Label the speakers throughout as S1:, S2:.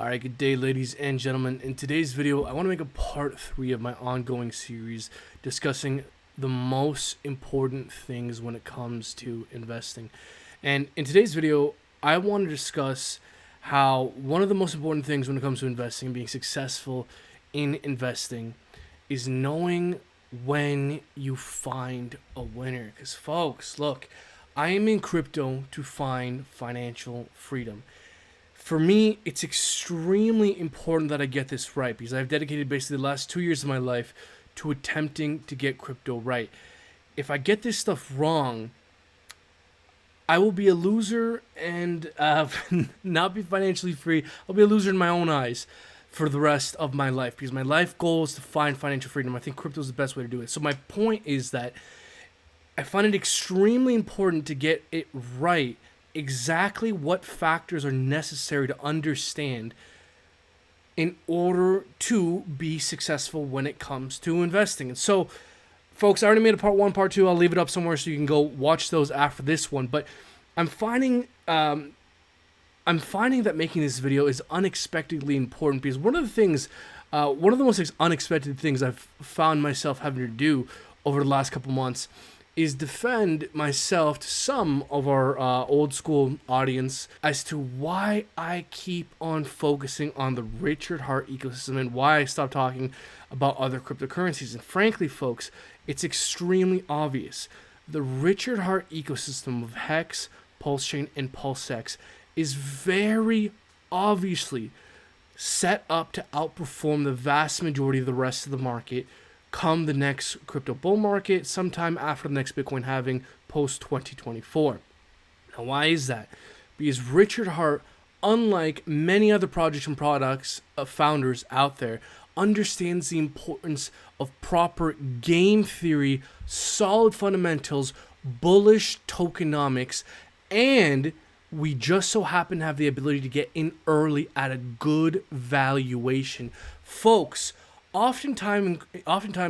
S1: Alright, good day ladies and gentlemen. In today's video, I want to make a part 3 of my ongoing series discussing the most important things when it comes to investing. And in today's video, I want to discuss how one of the most important things when it comes to investing and being successful in investing is knowing when you find a winner. Because folks, look, I am in crypto to find financial freedom. For me, it's extremely important that I get this right because I've dedicated basically the last 2 years of my life to attempting to get crypto right. If I get this stuff wrong, I will be a loser and not be financially free. I'll be a loser in my own eyes for the rest of my life because my life goal is to find financial freedom. I think crypto is the best way to do it. So my point is that I find it extremely important to get it right, exactly what factors are necessary to understand in order to be successful when it comes to investing. And so, folks, I already made a part 1, part 2. I'll leave it up somewhere so you can go watch those after this one. But I'm finding that making this video is unexpectedly important because one of the most unexpected things I've found myself having to do over the last couple months is defend myself to some of our old school audience as to why I keep on focusing on the Richard Heart ecosystem and why I stop talking about other cryptocurrencies. And frankly, folks, it's extremely obvious. The Richard Heart ecosystem of Hex, PulseChain, and PulseX is very obviously set up to outperform the vast majority of the rest of the market come the next crypto bull market, sometime after the next Bitcoin halving post 2024. Now, why is that? Because Richard Heart, unlike many other projects and products founders out there, understands the importance of proper game theory, solid fundamentals, bullish tokenomics, and we just so happen to have the ability to get in early at a good valuation. Folks, oftentimes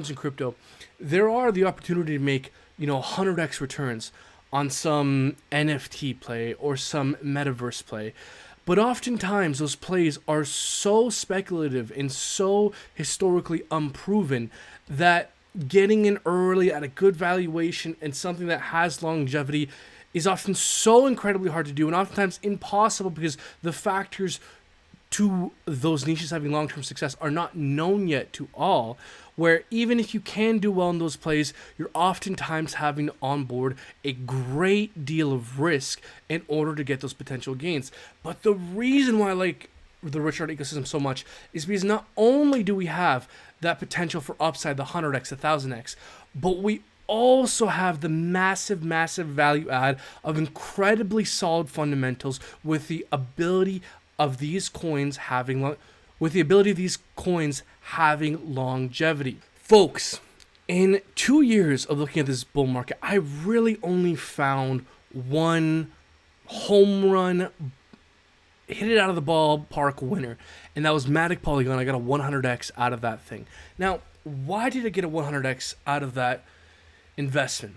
S1: in crypto, there are the opportunity to make 100x returns on some NFT play or some metaverse play. But oftentimes those plays are so speculative and so historically unproven that getting in early at a good valuation and something that has longevity is often so incredibly hard to do and oftentimes impossible because the factors to those niches having long-term success are not known yet to all, where even if you can do well in those plays, you're oftentimes having to onboard a great deal of risk in order to get those potential gains. But the reason why I like the Richard Heart ecosystem so much is because not only do we have that potential for upside, the 100x, the 1000x, but we also have the massive value add of incredibly solid fundamentals with the ability of these coins having longevity. Folks, in 2 years of looking at this bull market, I really only found one home run, hit it out of the ballpark winner, and that was Matic Polygon. I got a 100x out of that thing. Now, why did I get a 100x out of that investment?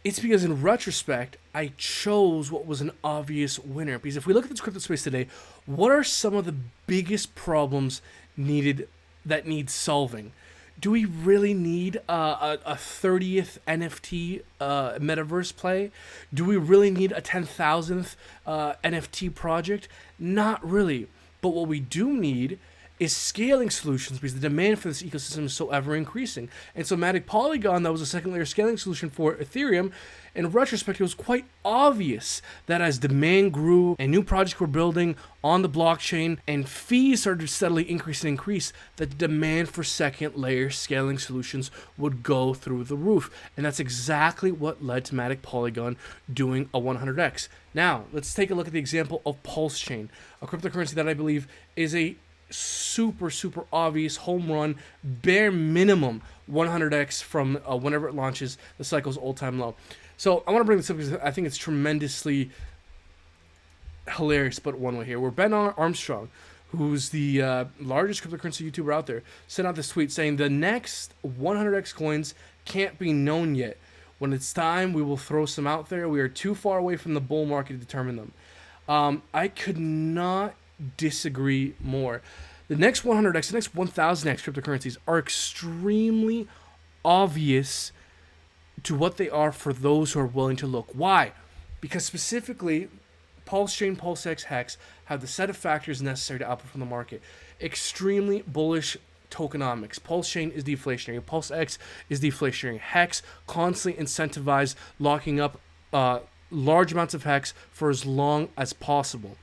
S1: It's because in retrospect, I chose what was an obvious winner. Because if we look at this crypto space today, what are some of the biggest problems that need solving? Do we really need a 30th NFT metaverse play? Do we really need a 10,000th NFT project? Not really. But what we do need is scaling solutions because the demand for this ecosystem is so ever increasing. And so Matic Polygon, that was a second layer scaling solution for Ethereum. In retrospect, it was quite obvious that as demand grew and new projects were building on the blockchain and fees started to steadily increase, that the demand for second layer scaling solutions would go through the roof. And that's exactly what led to Matic Polygon doing a 100x. Now, let's take a look at the example of PulseChain, a cryptocurrency that I believe is a super obvious home run, bare minimum 100x from whenever it launches the cycle's all-time low. So I want to bring this up because I think it's tremendously hilarious, but one way here, where Ben Armstrong, who's the largest cryptocurrency YouTuber out there, sent out this tweet saying the next 100x coins can't be known yet. When it's time, we will throw some out there. We are too far away from the bull market to determine them. I could not disagree more. The next 100x, the next 1000x cryptocurrencies are extremely obvious to what they are for those who are willing to look. Why? Because specifically, Pulse Chain, PulseX, Hex have the set of factors necessary to outperform the market. Extremely bullish tokenomics. Pulse Chain is deflationary. PulseX is deflationary. Hex constantly incentivize locking up large amounts of Hex for as long as possible.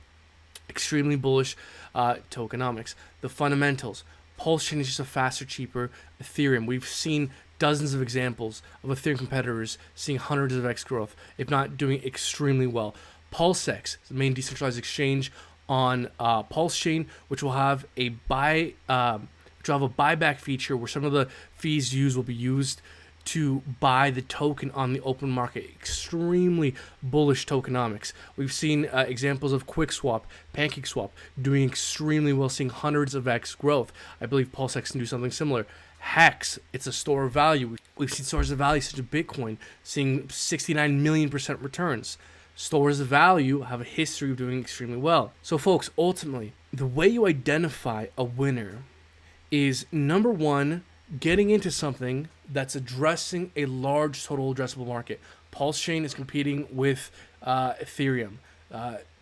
S1: Extremely bullish tokenomics. The fundamentals. Pulse Chain is just a faster, cheaper Ethereum. We've seen dozens of examples of Ethereum competitors seeing hundreds of X growth, if not doing extremely well. PulseX, the main decentralized exchange on Pulse Chain, which will have a buyback feature where some of the fees used will be used to buy the token on the open market. Extremely bullish tokenomics. We've seen examples of QuickSwap, PancakeSwap doing extremely well, seeing hundreds of X growth. I believe PulseX can do something similar. Hex, it's a store of value. We've seen stores of value such as Bitcoin seeing 69 million% returns. Stores of value have a history of doing extremely well. So folks, ultimately, the way you identify a winner is, number one, getting into something that's addressing a large total addressable market. Pulse Chain is competing with Ethereum.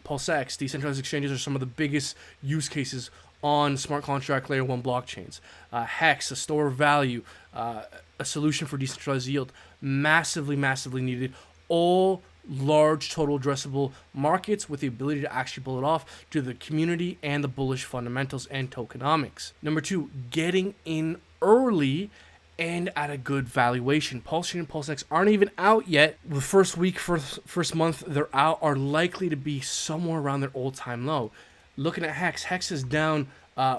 S1: PulseX, decentralized exchanges are some of the biggest use cases on smart contract layer 1 blockchains. Hex, a store of value, a solution for decentralized yield, massively needed. All large total addressable markets with the ability to actually pull it off due to the community and the bullish fundamentals and tokenomics. Number two, getting in early and at a good valuation. Pulse Chain and PulseX aren't even out yet. The first week, first month they're out are likely to be somewhere around their all-time low. Looking at Hex is down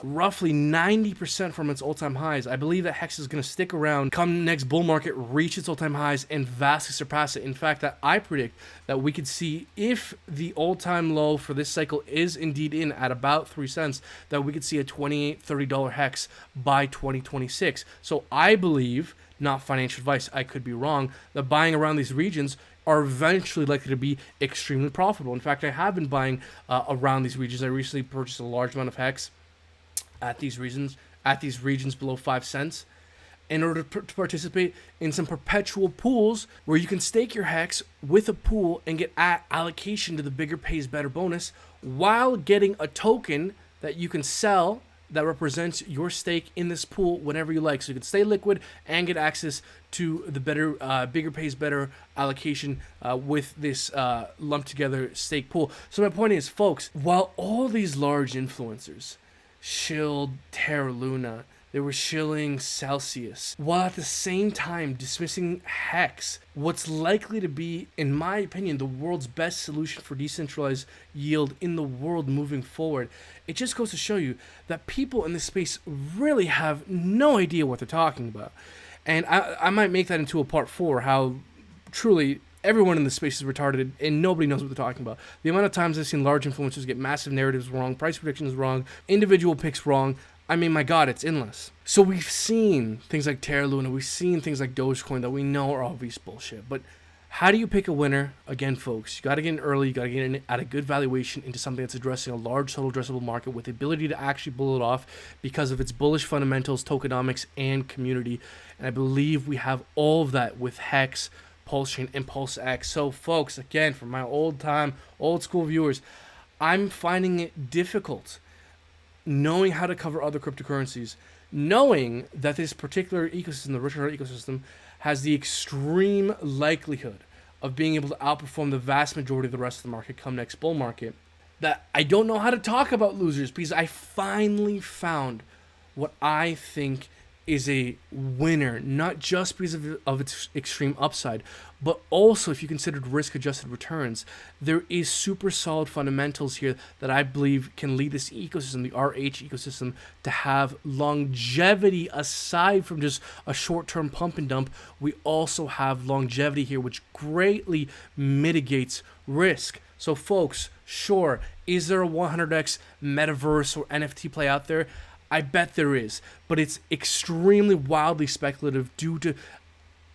S1: roughly 90% from its all-time highs. I believe that Hex is going to stick around, come next bull market, reach its all-time highs, and vastly surpass it. In fact, that I predict that we could see, if the all-time low for this cycle is indeed in at about 3 cents, that we could see a $28, $30 Hex by 2026. So I believe, not financial advice, I could be wrong, that buying around these regions are eventually likely to be extremely profitable. In fact, I have been buying around these regions. I recently purchased a large amount of Hex at these regions below 5 cents in order to participate in some perpetual pools where you can stake your Hex with a pool and get allocation to the bigger pays better bonus while getting a token that you can sell that represents your stake in this pool whenever you like. So you can stay liquid and get access to the better, bigger pays better allocation with this lumped together stake pool. So my point is, folks, while all these large influencers shilled Terra Luna, they were shilling Celsius, while at the same time dismissing Hex, what's likely to be, in my opinion, the world's best solution for decentralized yield in the world moving forward. It just goes to show you that people in this space really have no idea what they're talking about. And I might make that into a part 4, how truly everyone in this space is retarded and nobody knows what they're talking about. The amount of times I've seen large influencers get massive narratives wrong, price predictions wrong, individual picks wrong. I mean, my God, it's endless. So we've seen things like Terra Luna, we've seen things like Dogecoin that we know are obvious bullshit. But how do you pick a winner? Again, folks, you got to get in early, you got to get in at a good valuation into something that's addressing a large total addressable market with the ability to actually pull it off because of its bullish fundamentals, tokenomics, and community. And I believe we have all of that with Hex, Pulse Chain, and PulseX. So, folks, again, for my old school viewers, I'm finding it difficult knowing how to cover other cryptocurrencies, knowing that this particular ecosystem, the Referral ecosystem, has the extreme likelihood of being able to outperform the vast majority of the rest of the market come next bull market, that I don't know how to talk about losers because I finally found what I think is a winner, not just because of its extreme upside, but also if you considered risk-adjusted returns. There is super solid fundamentals here that I believe can lead this ecosystem, the RH ecosystem, to have longevity aside from just a short-term pump and dump. We also have longevity here, which greatly mitigates risk. So folks, sure, is there a 100x metaverse or NFT play out there? I bet there is, but it's extremely wildly speculative due to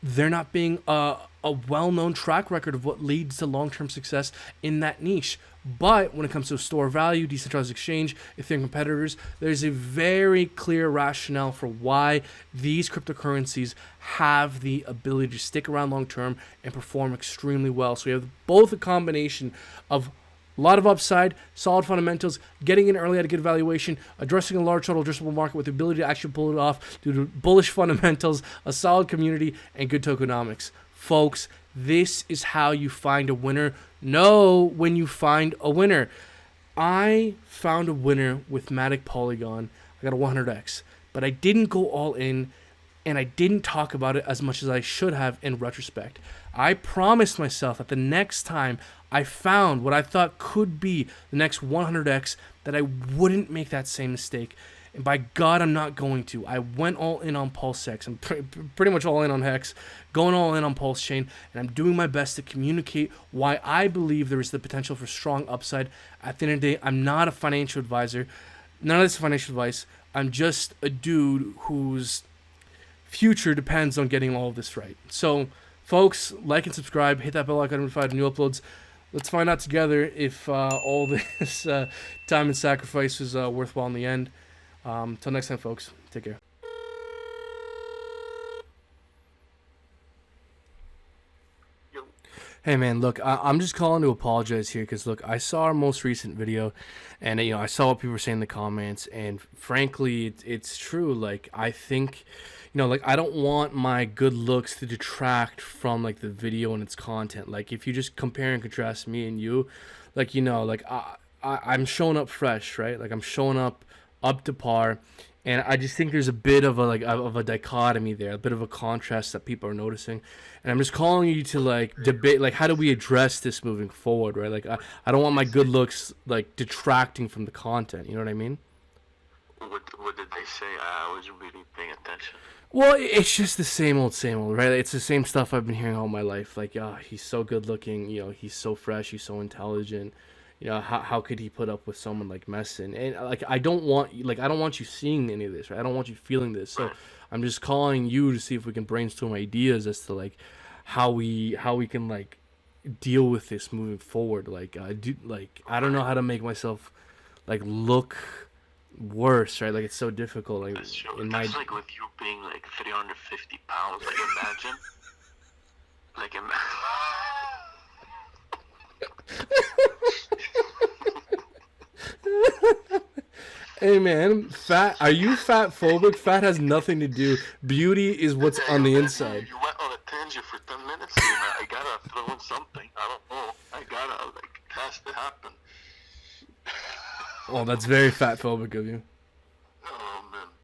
S1: there not being a a well-known track record of what leads to long-term success in that niche. But when it comes to store value, decentralized exchange, Ethereum competitors, there's a very clear rationale for why these cryptocurrencies have the ability to stick around long-term and perform extremely well. So we have both a combination of a lot of upside, solid fundamentals, getting in early at a good valuation, addressing a large total addressable market with the ability to actually pull it off due to bullish fundamentals, a solid community, and good tokenomics. Folks, this is how you find a winner. Know when you find a winner. I found a winner with Matic Polygon. I got a 100x, but I didn't go all in, and I didn't talk about it as much as I should have in retrospect. I promised myself that the next time I found what I thought could be the next 100x that I wouldn't make that same mistake. And by God, I'm not going to. I went all in on PulseX. I'm pretty much all in on Hex, going all in on Pulse Chain, and I'm doing my best to communicate why I believe there is the potential for strong upside. At the end of the day, I'm not a financial advisor. None of this is financial advice. I'm just a dude whose future depends on getting all of this right. So, folks, like and subscribe. Hit that bell icon to be notified of new uploads. Let's find out together if all this time and sacrifice is worthwhile in the end. Till next time, folks. Take care. Hey man, look, I'm just calling to apologize here because look, I saw our most recent video, and I saw what people were saying in the comments, and frankly, it's true. Like, I think, like, I don't want my good looks to detract from like the video and its content. Like, if you just compare and contrast me and you, like, I'm showing up fresh, right? Like, I'm showing up to par, and I just think there's a bit of a dichotomy there, a bit of a contrast that people are noticing, and I'm just calling you to like debate, like, how do we address this moving forward, right? Like, I don't want my good looks like detracting from the content. You know what I mean?
S2: What did they say? I was really paying attention.
S1: Well, it's just the same old, right? It's the same stuff I've been hearing all my life. Like, he's so good looking, he's so fresh, he's so intelligent. How could he put up with someone like Messin? And like, I don't want you seeing any of this, right? I don't want you feeling this. So I'm just calling you to see if we can brainstorm ideas as to like how we can like deal with this moving forward. Like, I don't know how to make myself like look worse, right? Like, it's so difficult. Like,
S2: that's true. That's like with you being like 350 pounds. Like, imagine.
S1: Hey man, fat. Are you fat phobic? Fat has nothing to do. Beauty is what's on the inside.
S2: You went on a tangent for 10 minutes here, man. I gotta throw in something. I don't know. I gotta, like, it has to happen.
S1: Oh, that's very fat phobic of you.